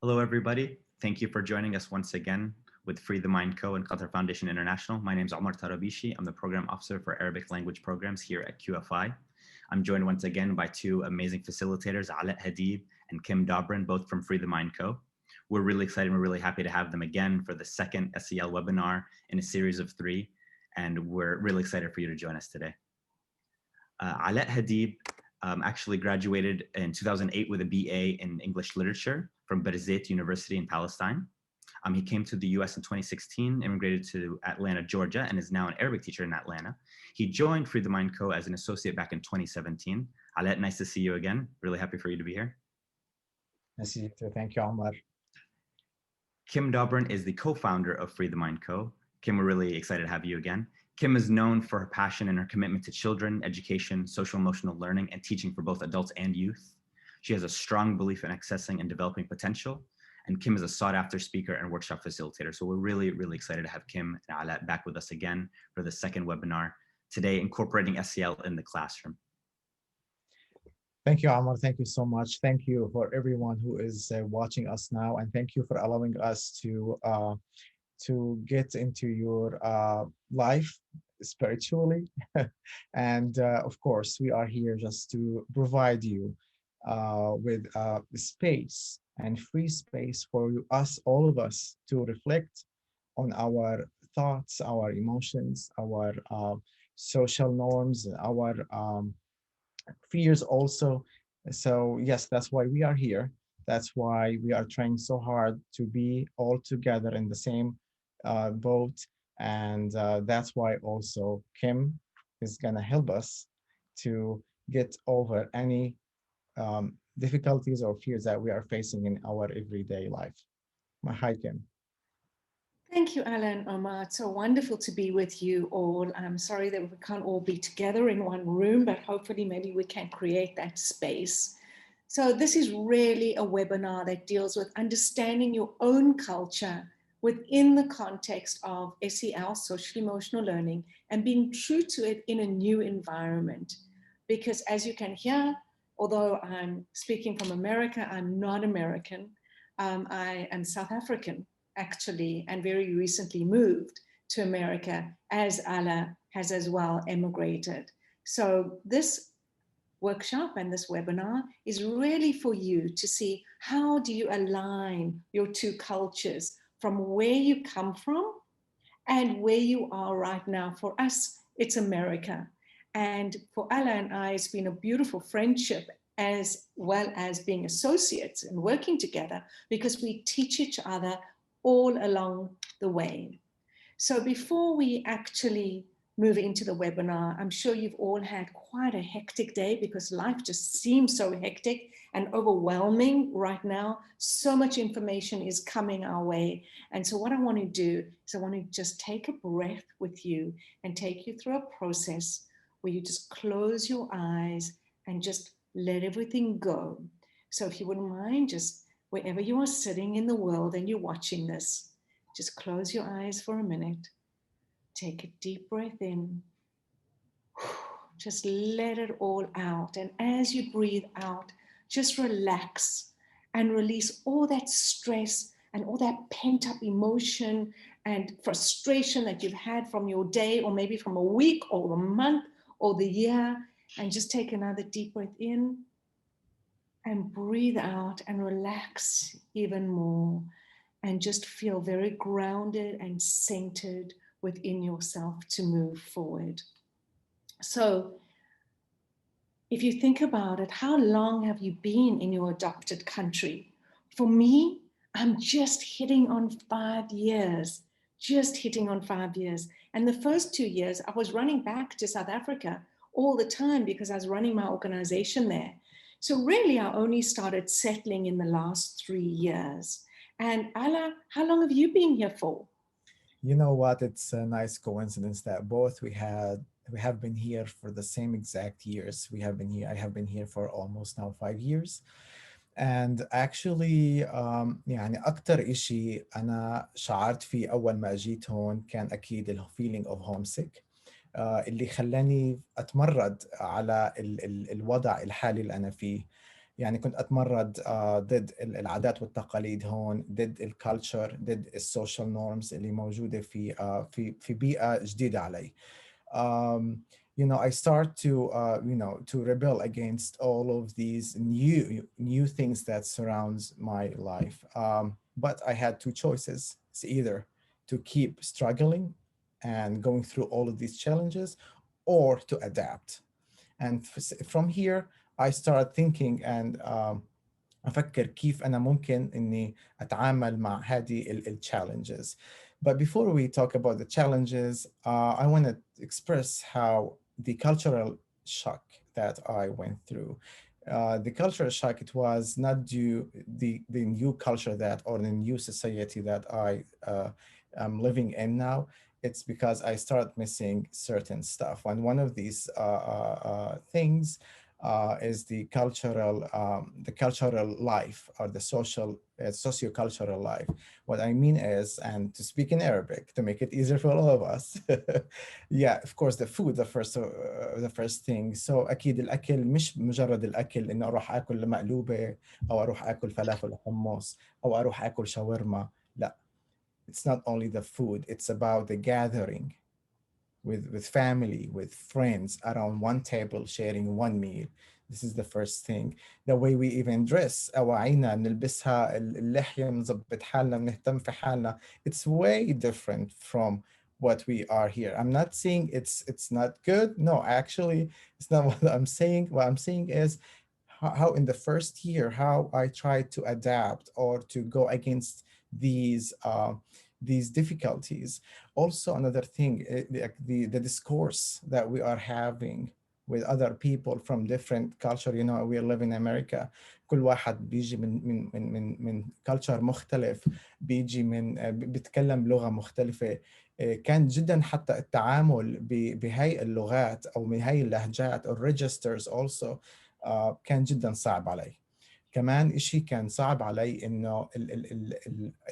Hello, everybody. Thank you for joining us once again with Freethemind Co and Qatar Foundation International. My name is Omar Tarabishi. I'm the Program Officer for Arabic Language Programs here at QFI. I'm joined once again by two amazing facilitators, Alaa, Hedeeb, and Kim Dobrin, both from Freethemind Co. We're really excited. We're really happy to have them again for the second SEL webinar in a series of 3. And we're really excited for you to join us today. Alaa Hedeeb actually graduated in 2008 with a BA in English Literature from Birzeit University in Palestine. He came to the US in 2016, immigrated to Atlanta, Georgia, and is now an Arabic teacher in Atlanta. He joined Freethemind Co as an associate back in 2017. Alaa, nice to see you again. Really happy for you to be here. Nice to see you too. Thank you, Omar. Kim Dobrin is the co-founder of Freethemind Co. Kim, we're really excited to have you again. Kim is known for her passion and her commitment to children, education, social emotional learning, and teaching for both adults and youth. She has a strong belief in accessing and developing potential. And Kim is a sought-after speaker and workshop facilitator. So we're really, really excited to have Kim and Alaa back with us again for the second webinar today, incorporating SEL in the classroom. Thank you, Omar. Thank you so much. Thank you for everyone who is watching us now, and thank you for allowing us to get into your life spiritually. And of course, we are here just to provide you with space and free space for us, all of us, to reflect on our thoughts, our emotions, our social norms, our fears also. So yes, that's why we are here. That's why we are trying so hard to be all together in the same boat. And that's why also Kim is gonna help us to get over any difficulties or fears that we are facing in our everyday life. Hi, Kim. Thank you, Alaa and Omar. It's so wonderful to be with you all. I'm sorry that we can't all be together in one room, but hopefully maybe we can create that space. So this is really a webinar that deals with understanding your own culture within the context of SEL, social emotional learning, and being true to it in a new environment. Because as you can hear, although I'm speaking from America, I'm not American. I am South African, actually, and very recently moved to America, as Alaa has as well emigrated. So this workshop and this webinar is really for you to see how do you align your two cultures from where you come from and where you are right now. For us, it's America. And for Alaa and I, it's been a beautiful friendship as well as being associates and working together because we teach each other all along the way. So before we actually move into the webinar, I'm sure you've all had quite a hectic day because life just seems so hectic and overwhelming right now. So much information is coming our way. And so what I want to do is I want to just take a breath with you and take you through a process where you just close your eyes and just let everything go. So if you wouldn't mind, just wherever you are sitting in the world and you're watching this, just close your eyes for a minute. Take a deep breath in. Just let it all out. And as you breathe out, just relax and release all that stress and all that pent up emotion and frustration that you've had from your day or maybe from a week or a month or the year. And just take another deep breath in and breathe out and relax even more and just feel very grounded and centered within yourself to move forward. So if you think about it, how long have you been in your adopted country? For me, I'm just hitting on 5 years, just hitting on 5 years. And the first 2 years, I was running back to South Africa all the time because I was running my organization there. So really, I only started settling in the last 3 years. And Alaa, how long have you been here for? You know what? It's a nice coincidence that both we have been here for the same exact years. We have been here. I have been here for almost now 5 years. And actually يعني أكتر إشي أنا شعرت فيه أول ما أجيت هون كان أكيد feeling of homesick اللي خلاني أتمرد على الوضع الحالي اللي أنا فيه. يعني كنت أتمرد ضد العادات والتقاليد هون، ضد الكالتشر، ضد السوشيال نورمز اللي موجودة في بيئة جديدة علي. You know, I start to, you know, to rebel against all of these new things that surrounds my life. But I had two choices. It's either to keep struggling and going through all of these challenges, or to adapt. And from here, I started thinking and أفكر كيف أنا ممكن إني أتعامل مع هذه challenges. But before we talk about the challenges, I want to express how the cultural shock that I went through. The cultural shock, it was not due the new culture that, or the new society that I am living in now. It's because I started missing certain stuff. And one of these things is the cultural life, or the socio-cultural life. What I mean is, and to speak in Arabic to make it easier for all of us, yeah, of course, the food, the first thing. So أكيد الأكل مش مجرد الأكل إنه أروح أكل مقلوبة أو أروح أكل فلافل وحمص أو أروح أكل شاورما. لا, it's not only the food, it's about the gathering with family, with friends around one table, sharing one meal. This is the first thing. The way we even dress, أواعينا نلبسها, اللحية نظبط حالنا, نهتم في حالنا. It's way different from what we are here. I'm not saying it's not good. No, actually, it's not what I'm saying. What I'm saying is how in the first year, how I tried to adapt or to go against these difficulties. Also, another thing, the discourse that we are having with other people from different culture. You know, we live in America. كل واحد بيجي من culture مختلف, بيجي بيتكلم لغة مختلفة. كان جدا حتى التعامل بهاي اللغات أو بهاي اللهجات registers also كان جدا صعب علي. كمان إشي كان صعب علي إنه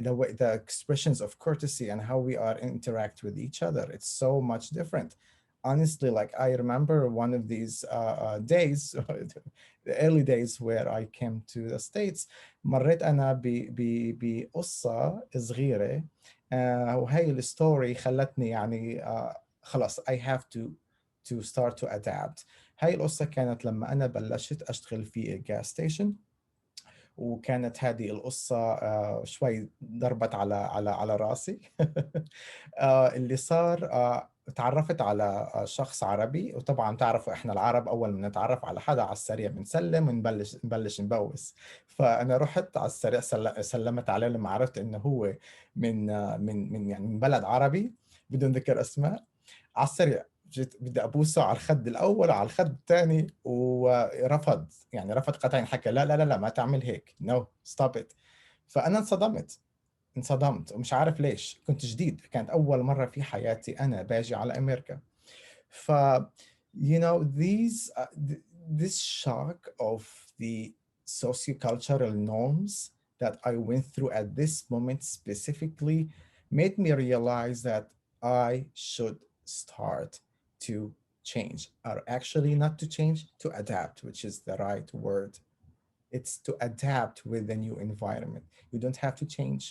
the expressions of courtesy and how we are interact with each other. It's so much different. Honestly, like I remember one of these days, the early days where I came to the States, مريت أنا بقصة صغيرة, وهي الستوري خلتني يعني خلاص I have to start to adapt. هاي القصة كانت لما أنا بلشت أشتغل في gas station. وكانت هذه القصة شوي ضربت على راسي. اللي صار تعرفت على شخص عربي, وطبعا تعرفوا احنا العرب اول ما نتعرف على حدا على السريع بنسلم ونبلش نبوس. فانا رحت على السريع سلمت عليه لما عرفت انه هو من بلد عربي بدون ذكر اسماء. على السريع جيت بدي ابوسه على الخد الاول وعلى الخد الثاني, ورفض, يعني رفض قطعا, حكى لا لا لا ما تعمل هيك, no stop it. فانا انصدمت ومش عارف ليش. كنت جديد, كانت اول مره في حياتي انا باجي على امريكا. ف you know, this shock of the sociocultural norms that I went through at this moment specifically made me realize that I should start to change, or actually not to change, to adapt, which is the right word. It's to adapt with the new environment. You don't have to change.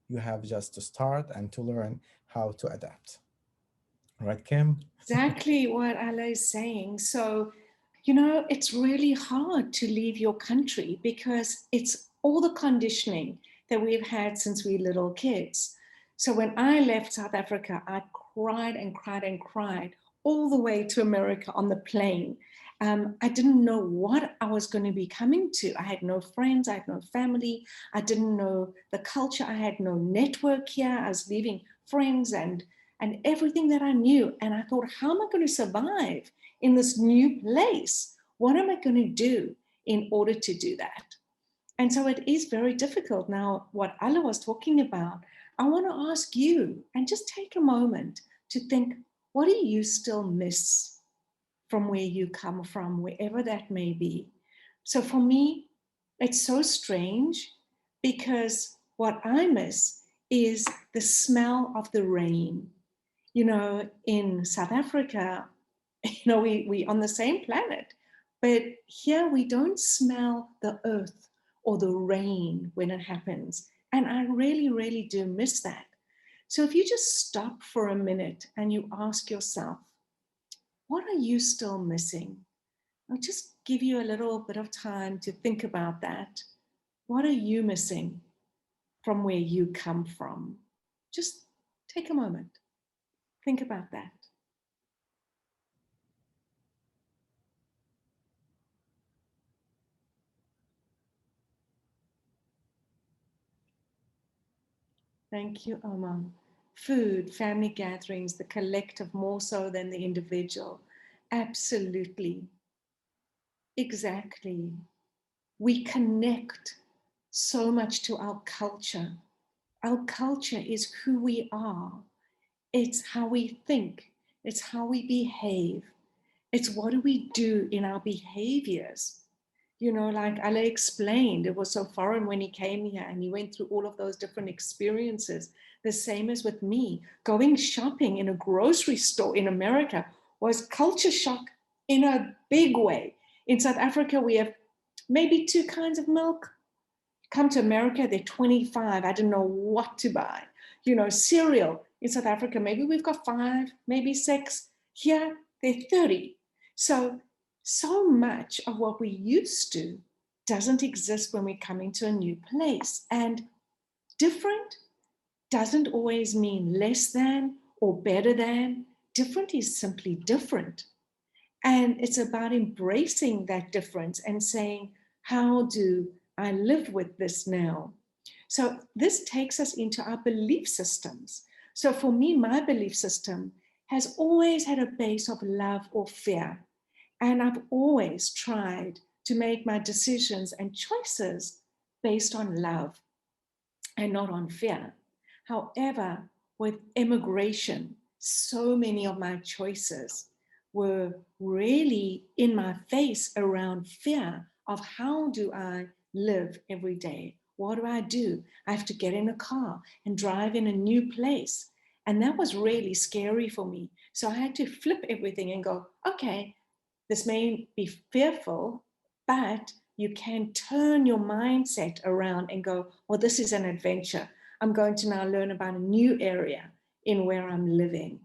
You have just to start and to learn how to adapt. Right, Kim? Exactly what Alaa is saying. So, you know, it's really hard to leave your country because it's all the conditioning that we've had since we were little kids. So when I left South Africa, I cried and cried and cried all the way to America on the plane. I didn't know what I was going to be coming to. I had no friends, I had no family, I didn't know the culture, I had no network here. I was leaving friends and everything that I knew. And I thought, how am I going to survive in this new place? What am I going to do in order to do that? And so it is very difficult. Now, what Alaa was talking about, I want to ask you, and just take a moment to think, what do you still miss from where you come from, wherever that may be? So for me, it's so strange because what I miss is the smell of the rain. You know, in South Africa, you know, we on the same planet, But here we don't smell the earth or the rain when it happens. And I really, really do miss that. So if you just stop for a minute and you ask yourself, what are you still missing? I'll just give you a little bit of time to think about that. What are you missing from where you come from? Just take a moment. Think about that. Thank you, Omar. Food, family gatherings, the collective more so than the individual. Absolutely. Exactly. We connect so much to our culture. Our culture is who we are. It's how we think. It's how we behave. It's what do we do in our behaviors. You know, like Alaa explained, it was so foreign when he came here and he went through all of those different experiences. The same as with me. Going shopping in a grocery store in America was culture shock in a big way. In South Africa, we have maybe 2 kinds of milk. Come to America, they're 25. I didn't know what to buy. You know, cereal in South Africa, maybe we've got 5, maybe 6. Here, they're 30. So much of what we used to doesn't exist when we come into a new place. And different doesn't always mean less than or better than. Different is simply different. And it's about embracing that difference and saying, how do I live with this now? So this takes us into our belief systems. So for me, my belief system has always had a base of love or fear. And I've always tried to make my decisions and choices based on love and not on fear. However, with immigration, so many of my choices were really in my face around fear of how do I live every day? What do? I have to get in a car and drive in a new place. And that was really scary for me. So I had to flip everything and go, okay, this may be fearful, but you can turn your mindset around and go, well, this is an adventure. I'm going to now learn about a new area in where I'm living.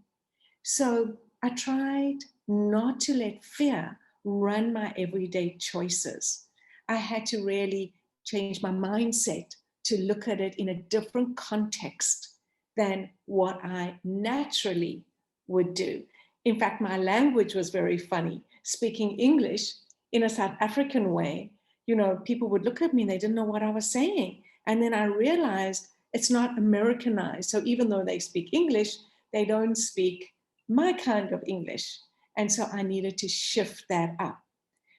So I tried not to let fear run my everyday choices. I had to really change my mindset to look at it in a different context than what I naturally would do. In fact, my language was very funny. Speaking English in a South African way, you know, people would look at me and they didn't know what I was saying. And then I realized it's not Americanized. So even though they speak English, they don't speak my kind of English. And so I needed to shift that up.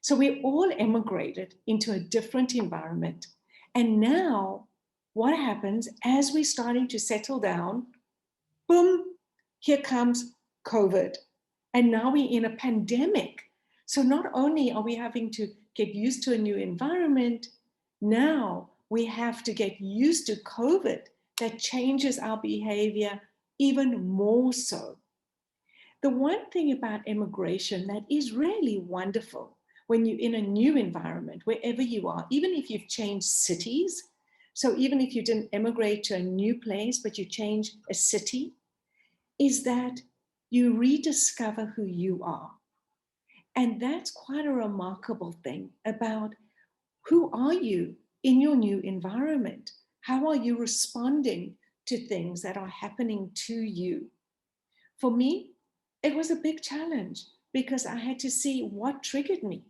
So we all emigrated into a different environment. And now what happens as we're starting to settle down? Boom, here comes COVID. And now we're in a pandemic. So not only are we having to get used to a new environment, now we have to get used to COVID that changes our behavior even more so. The one thing about immigration that is really wonderful when you're in a new environment, wherever you are, even if you've changed cities, so even if you didn't immigrate to a new place, but you change a city, is that you rediscover who you are. And that's quite a remarkable thing about who are you in your new environment? How are you responding to things that are happening to you? For me, it was a big challenge because I had to see what triggered me,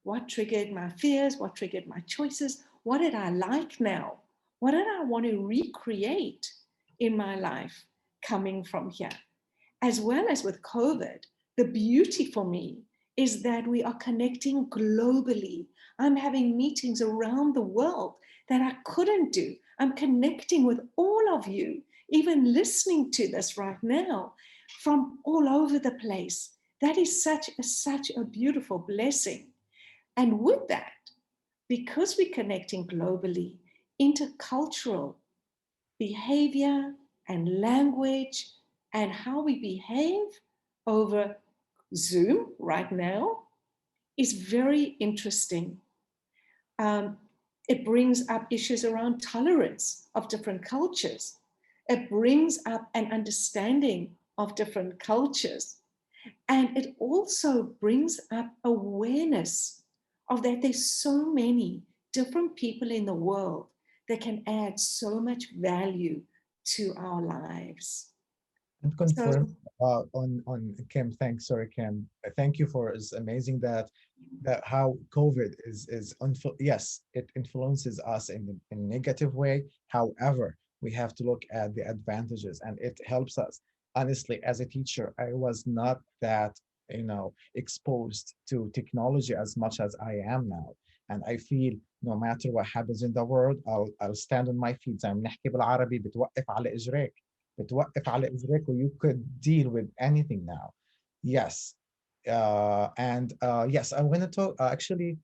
what triggered my fears, what triggered my choices, what did I like now? What did I want to recreate in my life coming from here? As well as with COVID, the beauty for me is that we are connecting globally. I'm having meetings around the world that I couldn't do. I'm connecting with all of you, even listening to this right now from all over the place. That is such a beautiful blessing. And with that, because we're connecting globally, intercultural behavior and language and how we behave over Zoom right now is very interesting. It brings up issues around tolerance of different cultures. It brings up an understanding of different cultures. And it also brings up awareness of that there's so many different people in the world that can add so much value to our lives. And So, confirm on Kim. Thanks, sorry, Kim. Thank you for it's amazing that how COVID yes, it influences us in a negative way. However, we have to look at the advantages, and it helps us. Honestly, as a teacher, I was not that exposed to technology as much as I am now, and I feel no matter what happens in the world, I'll stand on my feet. زي ما بنحكي بالعربي بتوقف على إجريك. بتوقف على إجريك, you could deal with anything now. Yes. And yes, I want to talk, actually,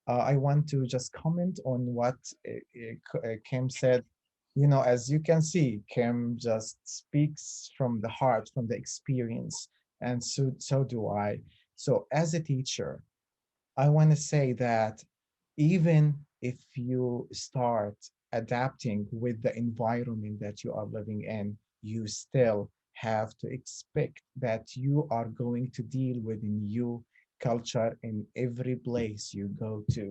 I want to just comment on what Kim said. As you can see, Kim just speaks from the heart, from the experience, and so do I. So as a teacher, I want to say that even if you start adapting with the environment that you are living in, you still have to expect that you are going to deal with new culture in every place you go to.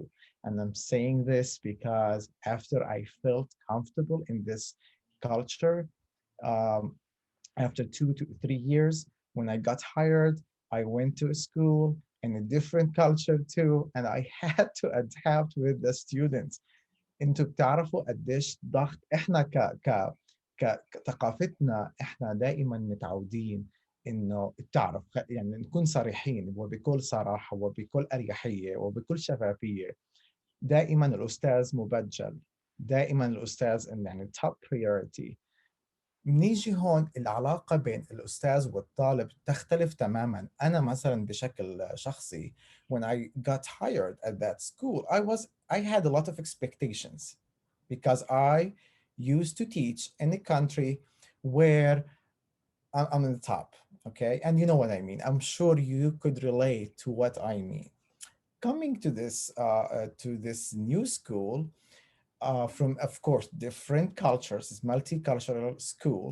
And I'm saying this because after I felt comfortable in this culture, um, after 2 to 3 years, when I got hired, I went to a school in a different culture too, and I had to adapt with the students. انتوا بتعرفوا قديش ضغط احنا كثقافتنا احنا دائما متعودين انه بتعرف يعني نكون صريحين وبكل صراحه وبكل اريحيه وبكل شفافيه. دائما الاستاذ مبجل، دائما الاستاذ يعني top priority. نيجي هون العلاقة بين الأستاذ والطالب تختلف تماما. أنا مثلا بشكل شخصي when I got hired at that school I had a lot of expectations because I used to teach in a country where I'm in the top, okay? And you know what I mean. I'm sure you could relate to what I mean. Coming to this new school, from of course different cultures, it's multicultural school,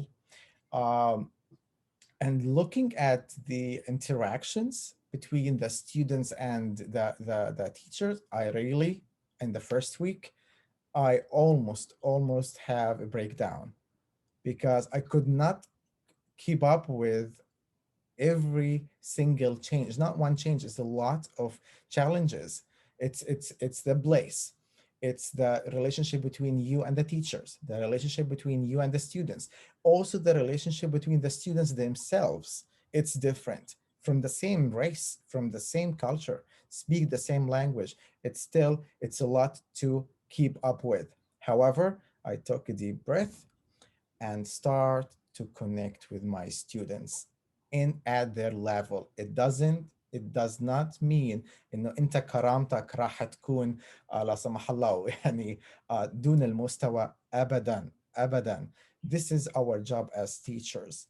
um, and looking at the interactions between the students and the teachers, I really, in the first week, I almost have a breakdown because I could not keep up with every single change. It's not one change, it's a lot of challenges. It's the place. It's the relationship between you and the teachers, the relationship between you and the students, also the relationship between the students themselves. It's different from the same race, from the same culture, speak the same language. It's a lot to keep up with. However, I took a deep breath and start to connect with my students in at their level. It does not mean انه انت كرامتك راح تكون لا سمح الله يعني دون المستوى ابدا ابدا. This is our job as teachers,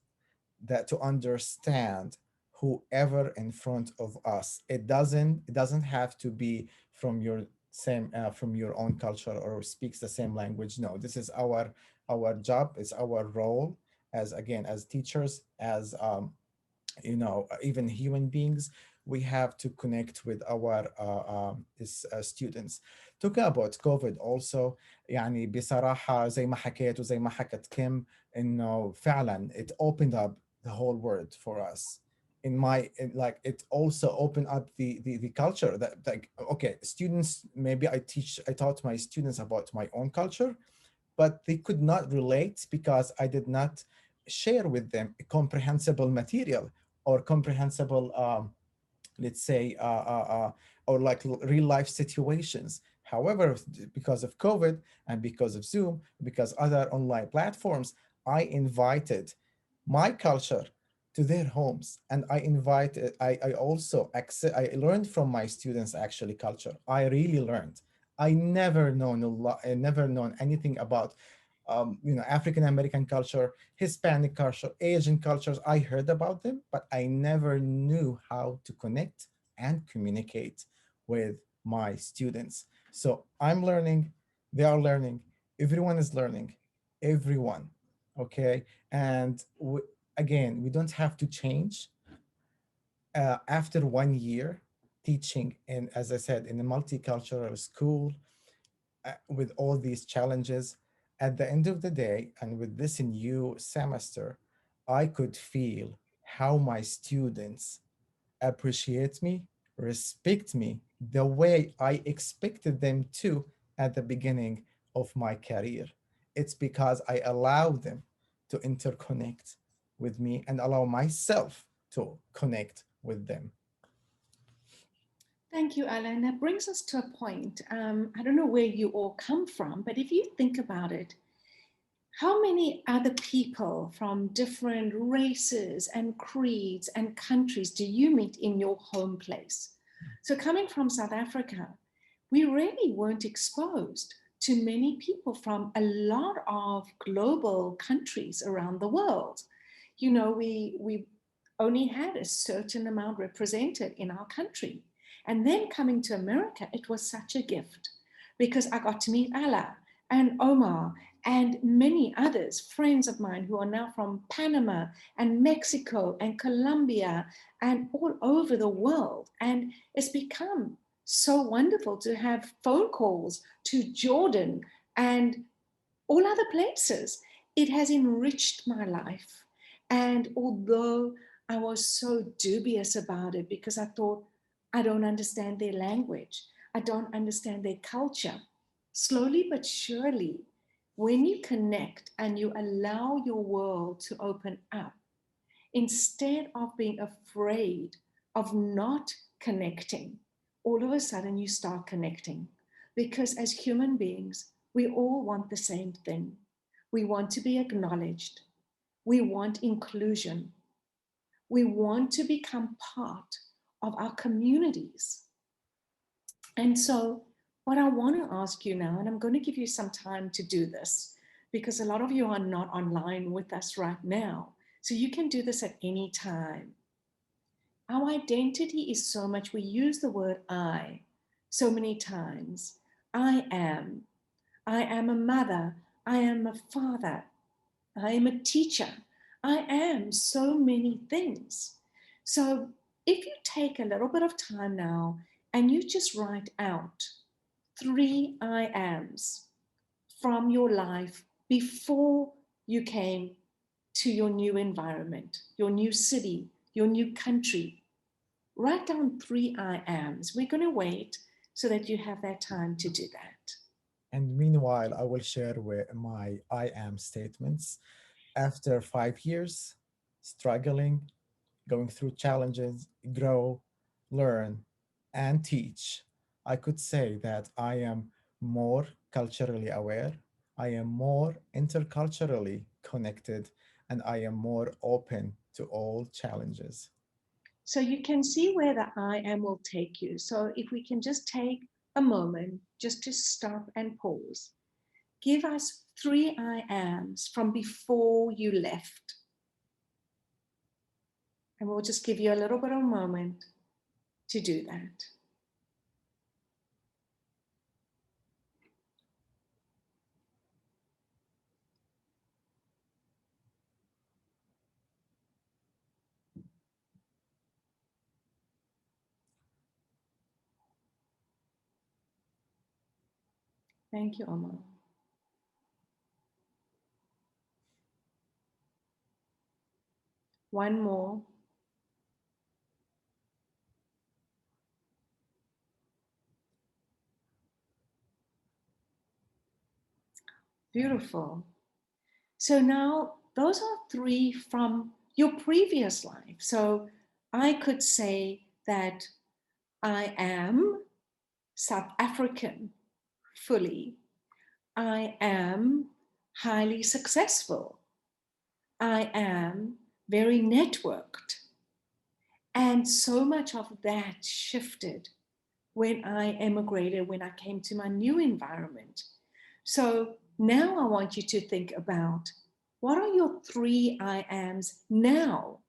that to understand whoever in front of us. It doesn't have to be from your from your own culture or speaks the same language. No, this is our job. It's our role as, again, as teachers, as even human beings. We have to connect with our students. Talking about COVID also, يعني بصراحة زي ما حكيت وزي ما حكت كيم إنه فعلا it opened up the whole world for us. Like it also opened up the culture that, like, okay, students, maybe I taught my students about my own culture, but they could not relate because I did not share with them comprehensible material or comprehensible, let's say, or like real life situations. However, because of COVID and because of Zoom, because other online platforms, I invited my culture to their homes, and I also I learned from my students actually culture. I really learned. I never known a lot. I never known anything about African American culture, Hispanic culture, Asian cultures. I heard about them, but I never knew how to connect and communicate with my students. So I'm learning, they are learning, everyone is learning, everyone. Okay. And again, we don't have to change after 1 year teaching in, as I said, in a multicultural school with all these challenges. At the end of the day, and with this new semester, I could feel how my students appreciate me, respect me the way I expected them to at the beginning of my career. It's because I allow them to interconnect with me and allow myself to connect with them. Thank you, Alan. That brings us to a point. I don't know where you all come from, but if you think about it, how many other people from different races and creeds and countries do you meet in your home place? So coming from South Africa, we really weren't exposed to many people from a lot of global countries around the world. You know, we only had a certain amount represented in our country. And then coming to America, it was such a gift because I got to meet Alaa and Omar and many others, friends of mine who are now from Panama and Mexico and Colombia and all over the world. And it's become so wonderful to have phone calls to Jordan and all other places. It has enriched my life. And although I was so dubious about it because I thought, I don't understand their language, I don't understand their culture, slowly but surely, when you connect and you allow your world to open up, instead of being afraid of not connecting, all of a sudden you start connecting. Because as human beings, we all want the same thing. We want to be acknowledged. We want inclusion. We want to become part of our communities. And so, what I want to ask you now, and I'm going to give you some time to do this because a lot of you are not online with us right now. So, you can do this at any time. Our identity is so much, we use the word I so many times. I am. I am a mother. I am a father. I am a teacher. I am so many things. So if you take a little bit of time now and you just write out 3 I ams from your life before you came to your new environment, your new city, your new country, write down 3 I ams. We're going to wait so that you have that time to do that. And meanwhile, I will share with my I am statements. After 5 years, struggling, going through challenges, grow, learn, and teach, I could say that I am more culturally aware, I am more interculturally connected, and I am more open to all challenges. So you can see where the I am will take you. So if we can just take a moment just to stop and pause. Give us 3 I ams from before you left. And we'll just give you a little bit of a moment to do that. Thank you, Omar. One more. Beautiful. So now those are 3 from your previous life. So I could say that I am South African fully. I am highly successful. I am very networked. And so much of that shifted when I emigrated, when I came to my new environment. So now I want you to think about what are your 3 I ams now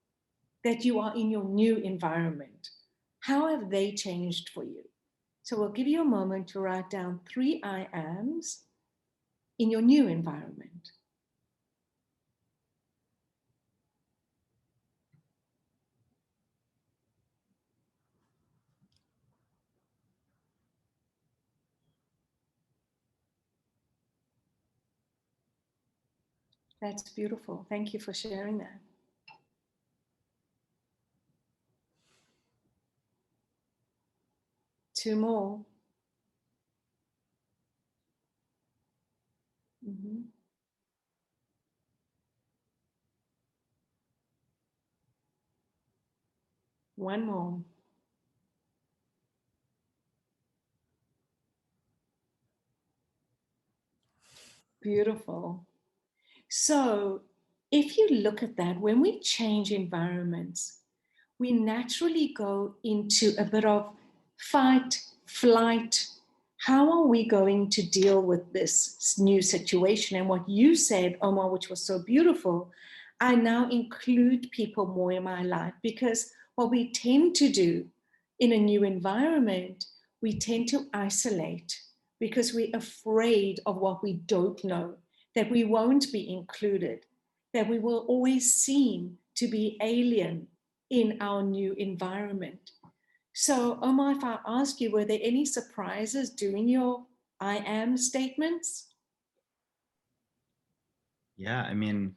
that you are in your new environment? How have they changed for you? So we'll give you a moment to write down 3 I ams in your new environment. That's beautiful. Thank you for sharing that. Two more. Mm-hmm. One more. Beautiful. So if you look at that, when we change environments, we naturally go into a bit of fight, flight. How are we going to deal with this new situation? And what you said, Omar, which was so beautiful, I now include people more in my life, because what we tend to do in a new environment, we tend to isolate because we're afraid of what we don't know, that we won't be included, that we will always seem to be alien in our new environment. So, Omar, if I ask you, were there any surprises doing your I am statements? Yeah, I mean,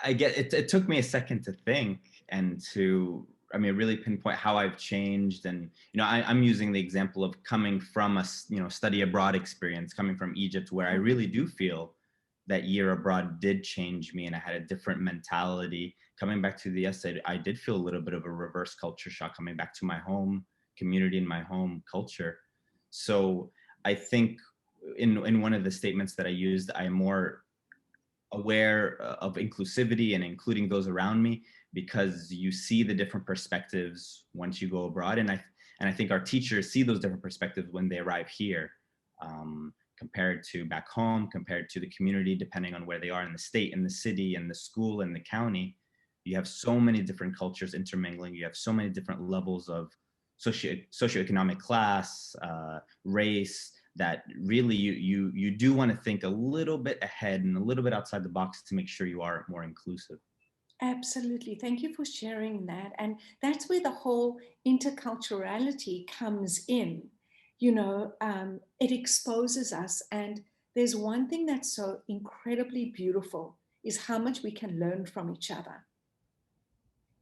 I get it. It took me a second to think and to, I mean, really pinpoint how I've changed. And, I'm using the example of coming from a, study abroad experience, coming from Egypt, where I really do feel that year abroad did change me and I had a different mentality. Coming back to the essay, I did feel a little bit of a reverse culture shock coming back to my home community and my home culture. So I think in one of the statements that I used, I'm more aware of inclusivity and including those around me, because you see the different perspectives once you go abroad. And I think our teachers see those different perspectives when they arrive here, compared to back home, compared to the community, depending on where they are in the state, in the city, in the school, in the county. You have so many different cultures intermingling. You have so many different levels of socioeconomic class, race, that really you do want to think a little bit ahead and a little bit outside the box to make sure you are more inclusive. Absolutely. Thank you for sharing that. And that's where the whole interculturality comes in. It exposes us. And there's one thing that's so incredibly beautiful is how much we can learn from each other.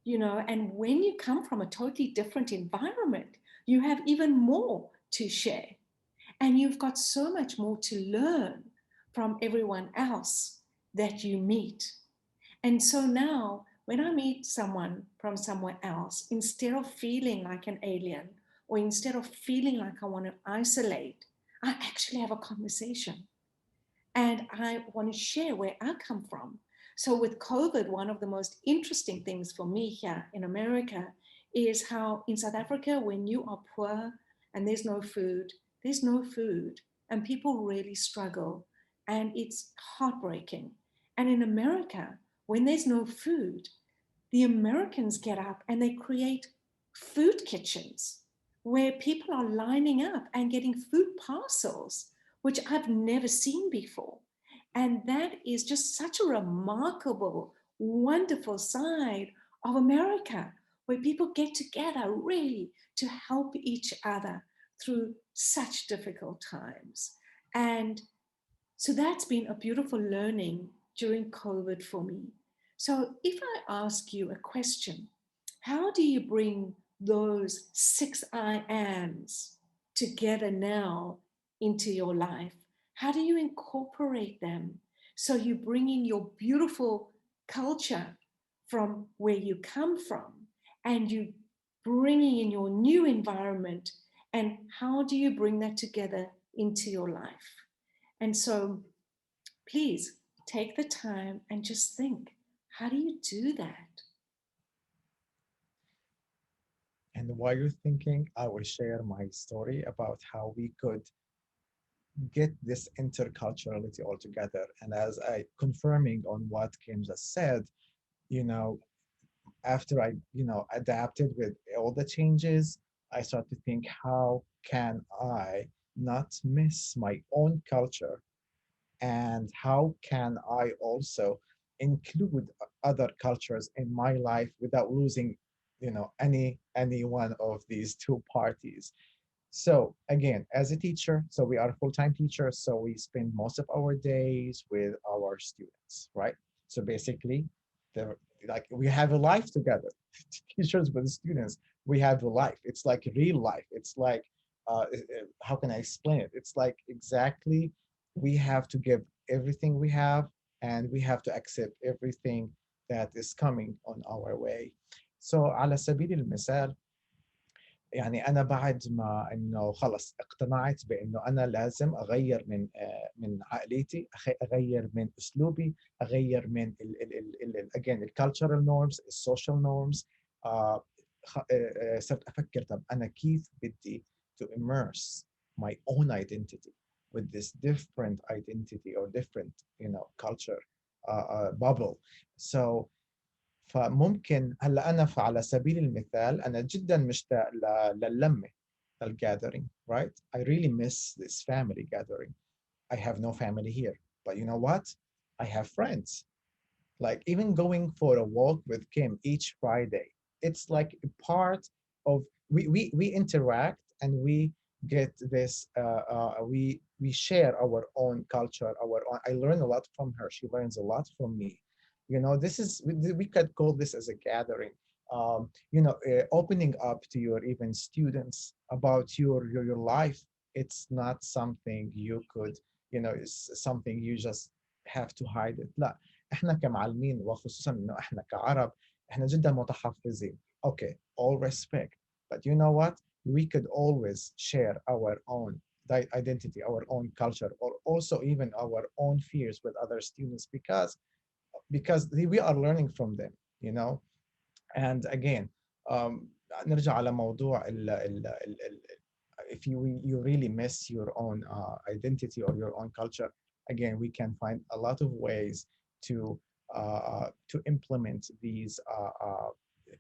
And when you come from a totally different environment, you have even more to share. And you've got so much more to learn from everyone else that you meet. And so now, when I meet someone from somewhere else, instead of feeling like an alien or instead of feeling like I want to isolate, I actually have a conversation. And I want to share where I come from. So with COVID, one of the most interesting things for me here in America is how in South Africa, when you are poor and there's no food, and people really struggle, and it's heartbreaking. And in America, when there's no food, the Americans get up and they create food kitchens where people are lining up and getting food parcels, which I've never seen before. And that is just such a remarkable, wonderful side of America, where people get together really to help each other through such difficult times. And so that's been a beautiful learning during COVID for me. So if I ask you a question, how do you bring those 6 I ams together now into your life? How do you incorporate them so you bring in your beautiful culture from where you come from and you bringing in your new environment, and how do you bring that together into your life? And so please take the time and just think, how do you do that? And while you're thinking, I will share my story about how we could get this interculturality all together. And as I confirming on what Kim just said, you know, after I, adapted with all the changes, I start to think, how can I not miss my own culture, and how can I also include other cultures in my life without losing, any one of these two parties. So again, as a teacher, so we are full-time teachers, so we spend most of our days with our students, right? So basically, the like we have a life together. Teachers with students, we have a life. It's like real life. It's like, how can I explain it? It's like exactly, we have to give everything we have, and we have to accept everything that is coming on our way. So على سبيل المثال، يعني انا بعد ما انه خلص اقتنعت بانه انا لازم اغير من عقليتي، اغير من اسلوبي، اغير من again الكالتشرال نورمز، السوشيال نورمز. صرت افكر، طب انا كيف بدي to immerse my own identity with this different identity or different culture bubble. So فممكن هلا انا على سبيل المثال انا جدا مشتاق للمه، للgathering, right? I really miss this family gathering. I have no family here, but you know what? I have friends. Like even going for a walk with Kim each Friday, it's like a part of, we interact, and we get this we share our own culture, our own. I learn a lot from her, she learns a lot from me. This is, we could call this as a gathering. Opening up to your even students about your life. It's not something you could, it's something you just have to hide it. لا، احنا كمعلمين، وخصوصا انه احنا كعرب، احنا جدا متحفظين. Okay, all respect, but you know what? We could always share our own identity, our own culture, or also even our own fears with other students, because we are learning from them, you know. And again, um, نرجع على موضوع if you really miss your own identity or your own culture. Again, we can find a lot of ways to implement these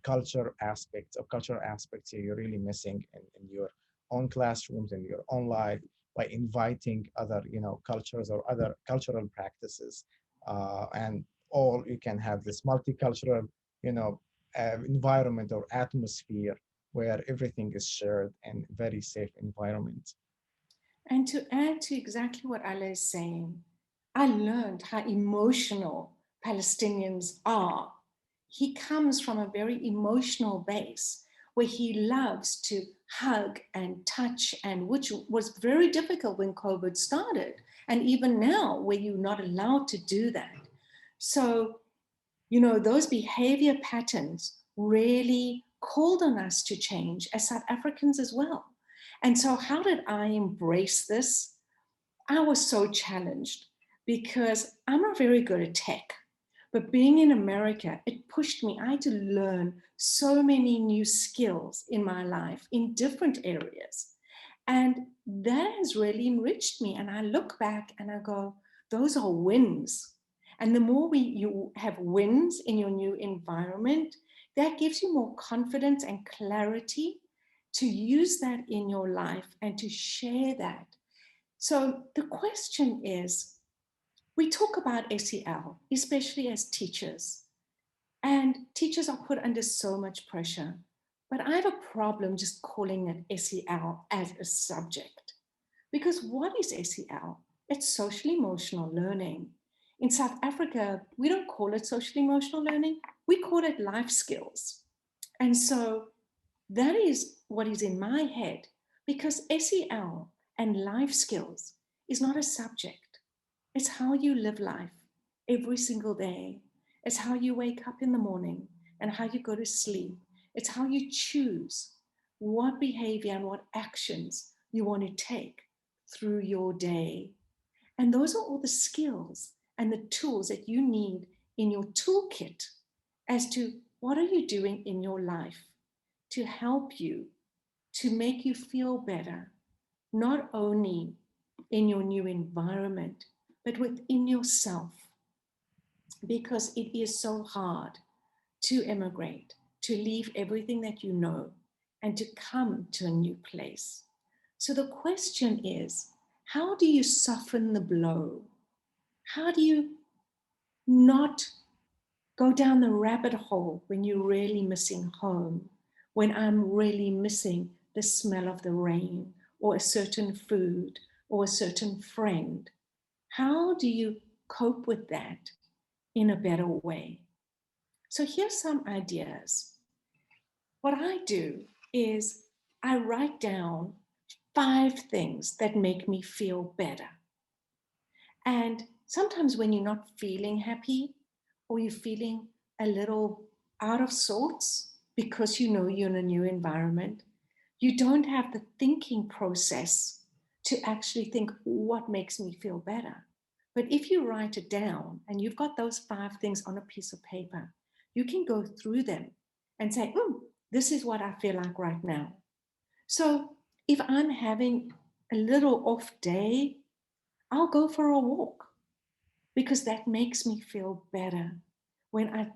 cultural aspects you're really missing in your own classrooms, in your own life, by inviting other cultures or other cultural practices. And all, you can have this multicultural environment or atmosphere where everything is shared and very safe environment. And to add to exactly what Alaa is saying, I learned how emotional Palestinians are. He comes from a very emotional base where he loves to hug and touch, and which was very difficult when COVID started, and even now where you're not allowed to do that. So, those behavior patterns really called on us to change as South Africans as well. And so, how did I embrace this? I was so challenged because I'm not very good at tech. But being in America, it pushed me. I had to learn so many new skills in my life in different areas. And that has really enriched me. And I look back and I go, those are wins. And the more you have wins in your new environment, that gives you more confidence and clarity to use that in your life and to share that. So the question is, we talk about SEL, especially as teachers, and teachers are put under so much pressure. But I have a problem just calling it SEL as a subject. Because what is SEL? It's social emotional learning. In South Africa, we don't call it social emotional learning, we call it life skills. And so that is what is in my head, because SEL and life skills is not a subject. It's how you live life every single day. It's how you wake up in the morning and how you go to sleep. It's how you choose what behavior and what actions you want to take through your day. And those are all the skills and the tools that you need in your toolkit as to what are you doing in your life to help you, to make you feel better, not only in your new environment, but within yourself. Because it is so hard to immigrate, to leave everything that you know, and to come to a new place. So the question is, how do you soften the blow? How do you not go down the rabbit hole when you're really missing home, when I'm really missing the smell of the rain or a certain food or a certain friend? How do you cope with that in a better way? So here's some ideas. What I do is I write down 5 things that make me feel better. And sometimes when you're not feeling happy or you're feeling a little out of sorts because you know you're in a new environment, you don't have the thinking process to actually think what makes me feel better. But if you write it down and you've got those 5 things on a piece of paper, you can go through them and say, this is what I feel like right now. So if I'm having a little off day, I'll go for a walk because that makes me feel better when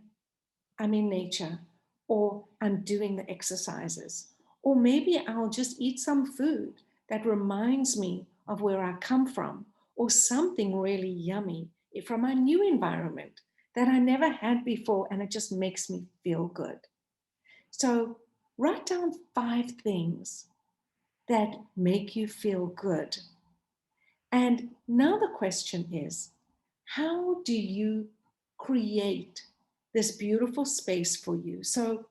I'm in nature or I'm doing the exercises. Or maybe I'll just eat some food that reminds me of where I come from, or something really yummy from my new environment that I never had before, and it just makes me feel good. So write down 5 things that make you feel good. And now the question is, how do you create this beautiful space for you? So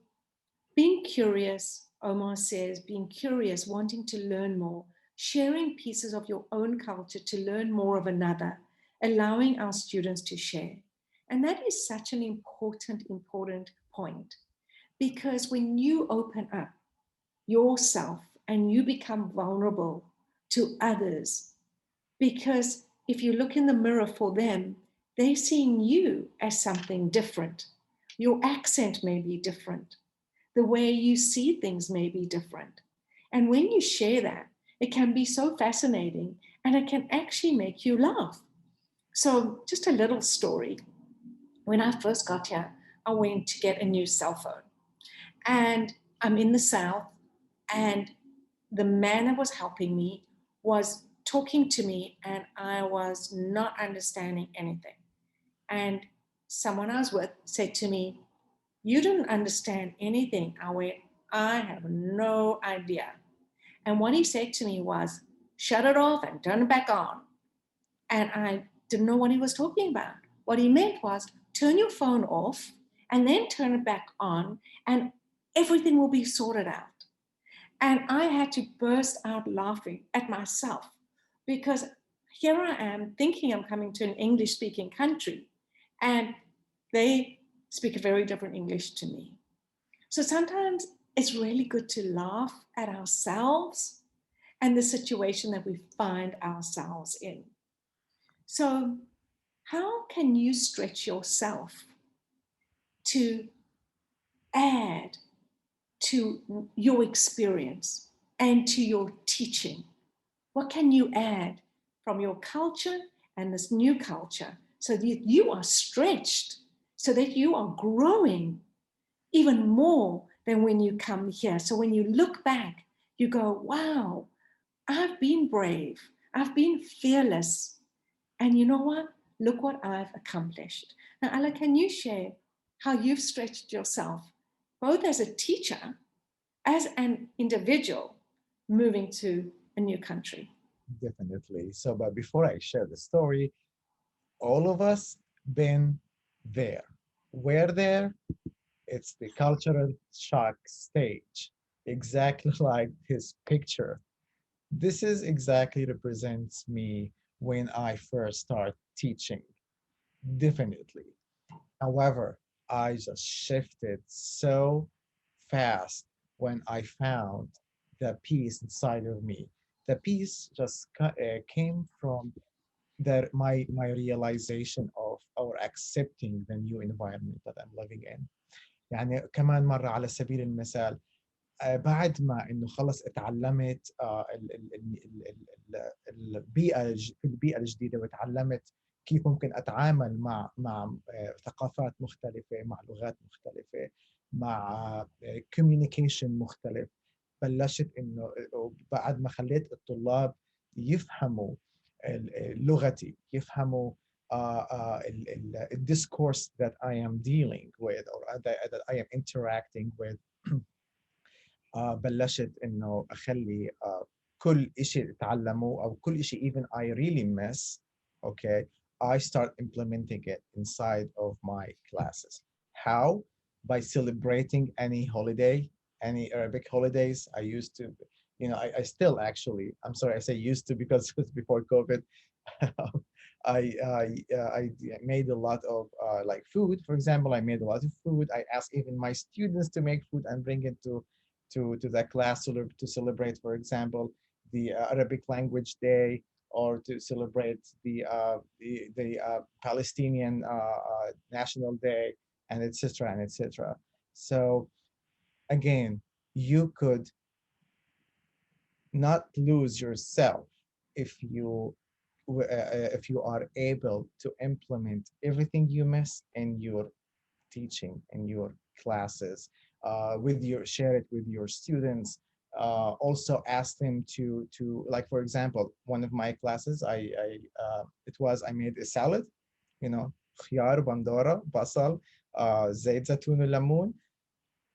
being curious, Omar says, being curious, wanting to learn more, sharing pieces of your own culture to learn more of another, allowing our students to share. And that is such an important point, because when you open up yourself and you become vulnerable to others, because if you look in the mirror for them, they're seeing you as something different. Your accent may be different. The way you see things may be different. And when you share that, it can be so fascinating and it can actually make you laugh. So just a little story. When I first got here, I went to get a new cell phone. And I'm in the South, and the man that was helping me was talking to me, and I was not understanding anything. And someone I was with said to me, "You don't understand anything." I went, "I have no idea." And what he said to me was, "Shut it off and turn it back on." And I didn't know what he was talking about. What he meant was, turn your phone off and then turn it back on, and everything will be sorted out. And I had to burst out laughing at myself, because here I am thinking I'm coming to an English-speaking country, and they speak a very different English to me. So sometimes it's really good to laugh at ourselves and the situation that we find ourselves in. So how can you stretch yourself to add to your experience and to your teaching? What can you add from your culture and this new culture so that you are stretched, so that you are growing even more than when you come here? So when you look back, you go, wow, I've been brave, I've been fearless, and you know what? Look what I've accomplished. Now, Alaa, can you share how you've stretched yourself, both as a teacher, as an individual, moving to a new country? Definitely. So, but before I share the story, all of us been there. Where there? It's the cultural shock stage, exactly like this picture. This is exactly represents me when I first start teaching. Definitely. However, I just shifted so fast when I found the peace inside of me. The peace just came from my realization of or accepting the new environment that I'm living in. يعني كمان مرة على سبيل المثال بعد ما انه خلص اتعلمت البيئه في البيئه الجديده، وتعلمت كيف ممكن اتعامل مع ثقافات مختلفه، مع لغات مختلفه، مع كوميونيكيشن مختلف. بلشت إنه بعد ما خليت الطلاب يفهموا لغتي، يفهموا الديسكورس that I am dealing with or that I am interacting with. بلشت إنه أخلي كل شيء تعلموه أو كل شيء even I really miss, okay, I start implementing it inside of my classes. How? By celebrating any holiday, any Arabic holidays. I used to, I still actually, I'm sorry, I say used to because it was before COVID. I made a lot of like food. For example, I made a lot of food. I asked even my students to make food and bring it to the class to celebrate, for example, the Arabic language day, or to celebrate the Palestinian National Day, and etc. and etc. So again, you could not lose yourself if you are able to implement everything you miss in your teaching in your classes, with your share it with your students. Also ask them to like, for example, one of my classes, I made a salad, خيار بندورة بصل زيت زيتون وليمون.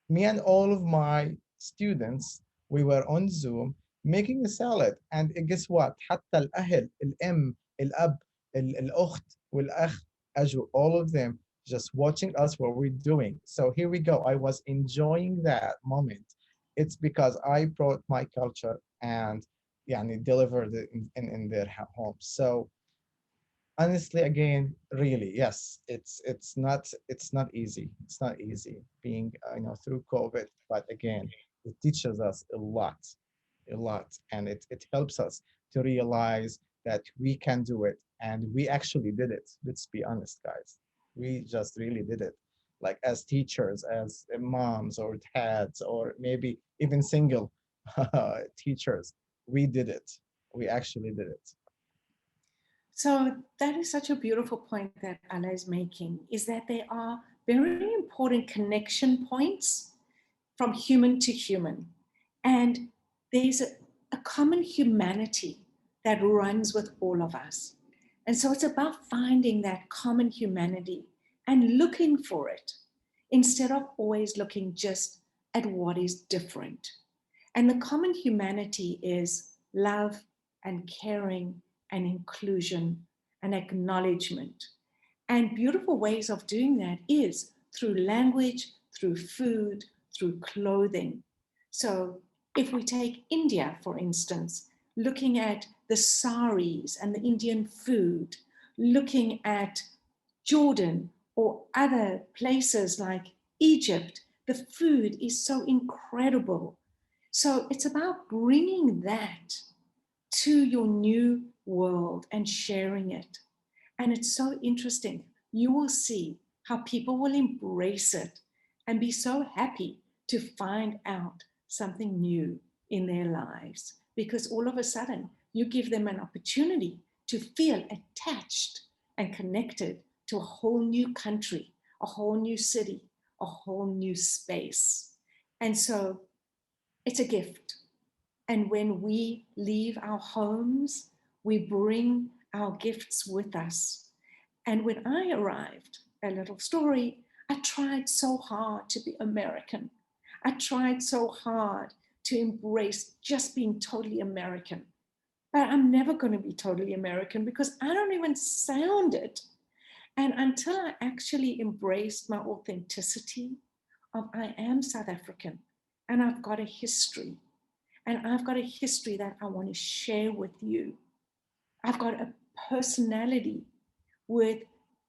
Me and all of my students, we were on Zoom making a salad, and guess what, حتى الأهل الأم الأب الأخت والأخ أجوا, all of them just watching us what we're doing. So here we go. I was enjoying that moment. It's because I brought my culture and delivered it in their homes. So honestly, again, really, yes, it's not easy. It's not easy being through COVID, but again, it teaches us a lot, and it helps us to realize that we can do it, and we actually did it. Let's be honest, guys, we just really did it. Like as teachers, as moms or dads, or maybe even single teachers, we did it. We actually did it. So that is such a beautiful point that Alaa is making, is that there are very important connection points from human to human. And there's a common humanity that runs with all of us. And so it's about finding that common humanity and looking for it instead of always looking just at what is different. And the common humanity is love and caring and inclusion and acknowledgement. And beautiful ways of doing that is through language, through food, through clothing. So if we take India, for instance, looking at the saris and the Indian food, looking at Jordan or other places like Egypt, the food is so incredible. So it's about bringing that to your new world and sharing it. And it's so interesting. You will see how people will embrace it and be so happy to find out something new in their lives, because all of a sudden you give them an opportunity to feel attached and connected to a whole new country, a whole new city, a whole new space. And so it's a gift. And when we leave our homes, we bring our gifts with us. And when I arrived, a little story, I tried so hard to be American. I tried so hard to embrace just being totally American. But I'm never going to be totally American because I don't even sound it. And until I actually embraced my authenticity of I am South African and I've got a history, and I've got a history that I want to share with you. I've got a personality with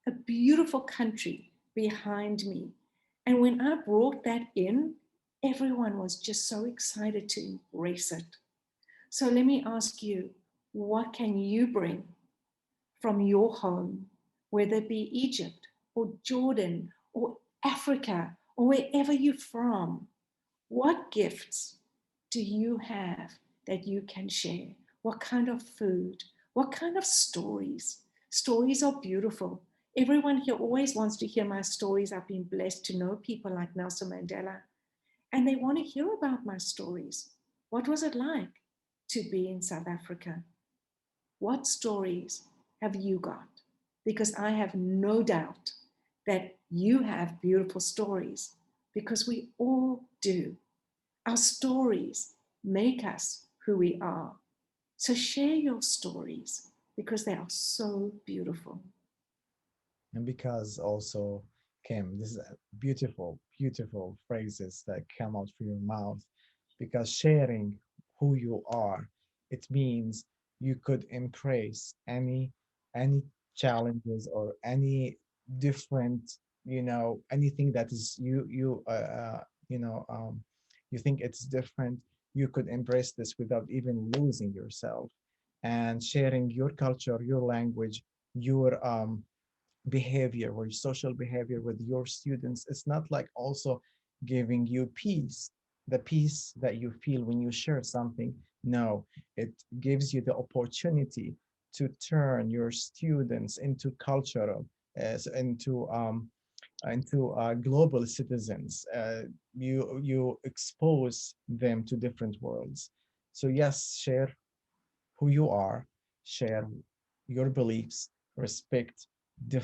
a beautiful country behind me. And when I brought that in, everyone was just so excited to embrace it. So let me ask you, what can you bring from your home, whether it be Egypt or Jordan or Africa or wherever you're from? What gifts do you have that you can share? What kind of food? What kind of stories? Stories are beautiful. Everyone here always wants to hear my stories. I've been blessed to know people like Nelson Mandela, and they want to hear about my stories. What was it like to be in South Africa? What stories have you got? Because I have no doubt that you have beautiful stories, because we all do. Our stories make us who we are. So share your stories because they are so beautiful. And because also, Kim, this is a beautiful, beautiful phrases that come out from your mouth. Because sharing who you are, it means you could embrace any challenges or any different, anything that is you think it's different. You could embrace this without even losing yourself, and sharing your culture, your language, your behavior or social behavior with your students. It's not like also giving you peace, the peace that you feel when you share something. No, it gives you the opportunity to turn your students into cultural, as into global citizens. You expose them to different worlds. So yes, share who you are, share your beliefs, respect the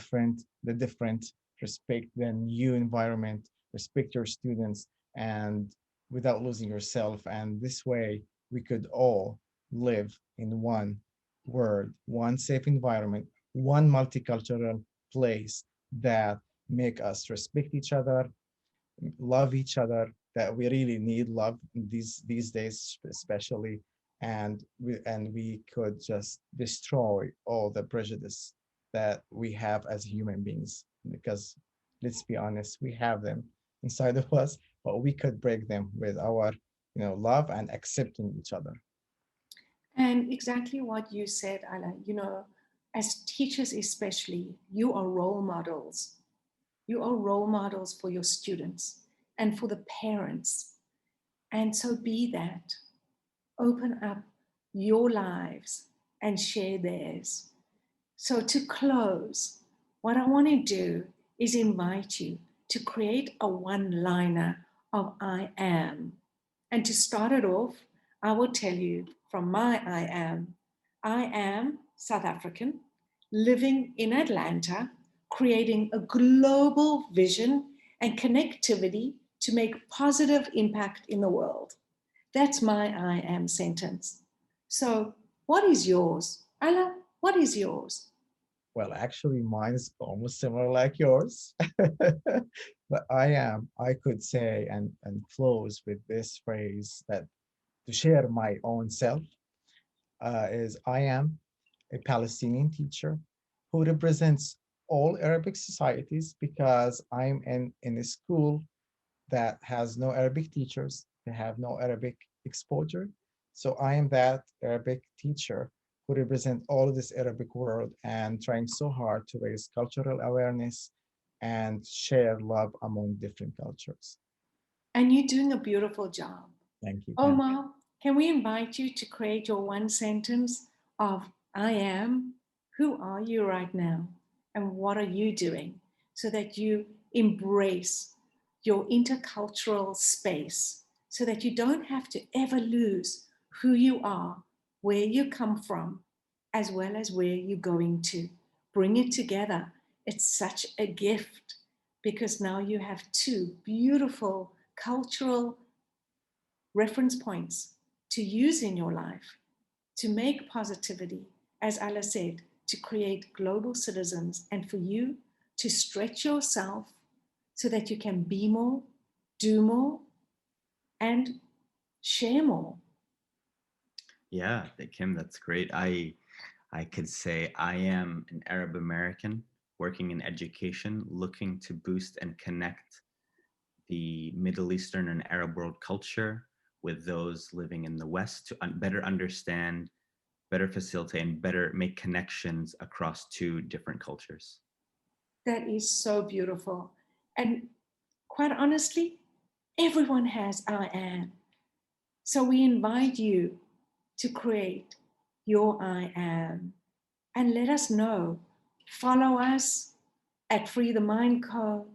different, respect the new environment, respect your students, and without losing yourself. And this way, we could all live in one world, one safe environment, one multicultural place that make us respect each other, love each other, that we really need love these days especially, and we could just destroy all the prejudice that we have as human beings, because let's be honest, we have them inside of us, but we could break them with our love and accepting each other. And exactly what you said, Alaa, as teachers especially, you are role models. You are role models for your students and for the parents. And so be that. Open up your lives and share theirs. So to close, what I want to do is invite you to create a one-liner of I am. And to start it off, I will tell you from my I am. I am South African, living in Atlanta, creating a global vision and connectivity to make positive impact in the world. That's my I am sentence. So, what is yours? Alaa, what is yours? Well, actually, mine is almost similar like yours. But I could say and close with this phrase, that to share my own self, is I am a Palestinian teacher who represents all Arabic societies, because I'm in a school that has no Arabic teachers, they have no Arabic exposure. So I am that Arabic teacher who represent all of this Arabic world and trying so hard to raise cultural awareness and share love among different cultures. And you're doing a beautiful job. Thank you, Kim. Omar, can we invite you to create your one sentence of I am? Who are you right now? And what are you doing so that you embrace your intercultural space so that you don't have to ever lose who you are, where you come from, as well as where you're going to? Bring it together. It's such a gift because now you have two beautiful cultural reference points to use in your life to make positivity, as Alaa said, to create global citizens, and for you to stretch yourself so that you can be more, do more, and share more. Yeah, Kim, that's great. I could say I am an Arab American working in education, looking to boost and connect the Middle Eastern and Arab world culture with those living in the West to better understand, better facilitate, and better make connections across two different cultures. That is so beautiful. And quite honestly, everyone has I am. So we invite you to create your I am and let us know. Follow us at Freethemind Co.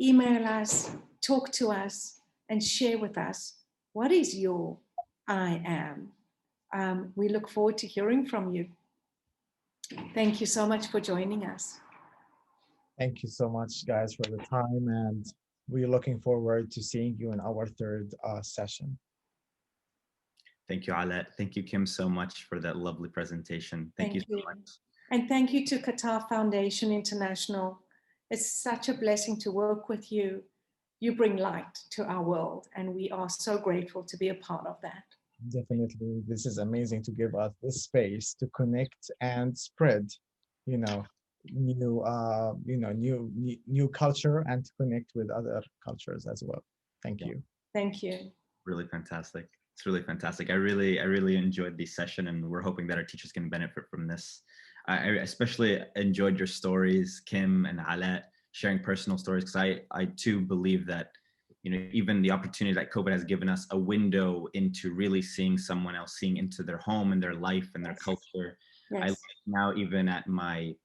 Email us, talk to us, and share with us what is your I am. We look forward to hearing from you. Thank you so much for joining us. Thank you so much, guys, for the time, and we're looking forward to seeing you in our third session. Thank you, Alaa. Thank you, Kim, so much for that lovely presentation. Thank you so much. And thank you to Qatar Foundation International. It's such a blessing to work with you. You bring light to our world, and we are so grateful to be a part of that. Definitely, this is amazing to give us this space to connect and spread, new culture and to connect with other cultures as well. Thank you. Thank you. Really fantastic. It's really fantastic. I really enjoyed this session, and we're hoping that our teachers can benefit from this. I especially enjoyed your stories, Kim and Alaa, sharing personal stories, because I too believe that, even the opportunity that COVID has given us a window into really seeing someone else, seeing into their home and their life and their culture. Yes. I look now even at my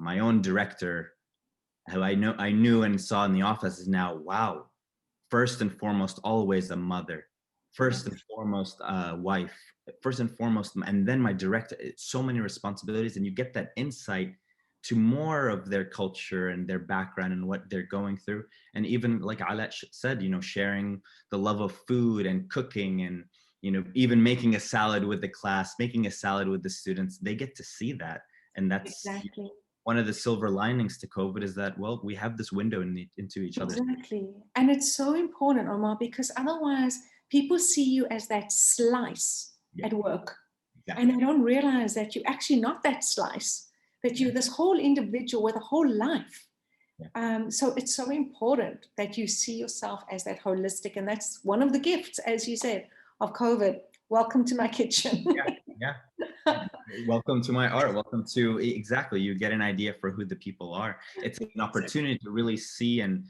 own director, who I knew and saw in the office, is now, wow, first and foremost, always a mother, first and foremost, wife, first and foremost, and then my director. It's so many responsibilities, and you get that insight to more of their culture and their background and what they're going through. And even like Alaa said, sharing the love of food and cooking, and even making a salad with the class, making a salad with the students, they get to see that. And that's exactly one of the silver linings to COVID, is that, well, we have this window into each other. Exactly. And it's so important, Omar, because otherwise people see you as that slice at work. Exactly. And they don't realize that you're actually not that slice, that you're this whole individual with a whole life. So it's so important that you see yourself as that holistic. And that's one of the gifts, as you said, of COVID. Welcome to my kitchen. Yeah. Welcome to my art. Welcome to, exactly, you get an idea for who the people are. It's an opportunity to really see and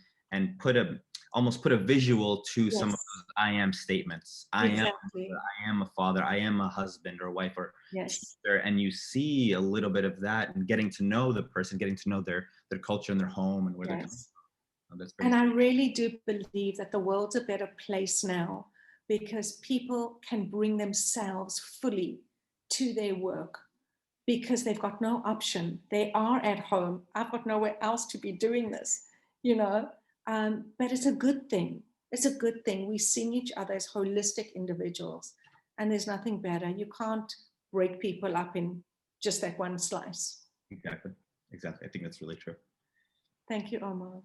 almost put a visual to some of those I am statements. I am a father, I am a husband or wife or teacher, and you see a little bit of that, and getting to know the person, getting to know their culture and their home and where they're coming from. And I really do believe that the world's a better place now, because people can bring themselves fully to their work because they've got no option. They are at home. I've got nowhere else to be doing this, but it's a good thing. It's a good thing. We're seeing each other as holistic individuals, and there's nothing better. You can't break people up in just that one slice. Exactly. I think that's really true. Thank you, Omar.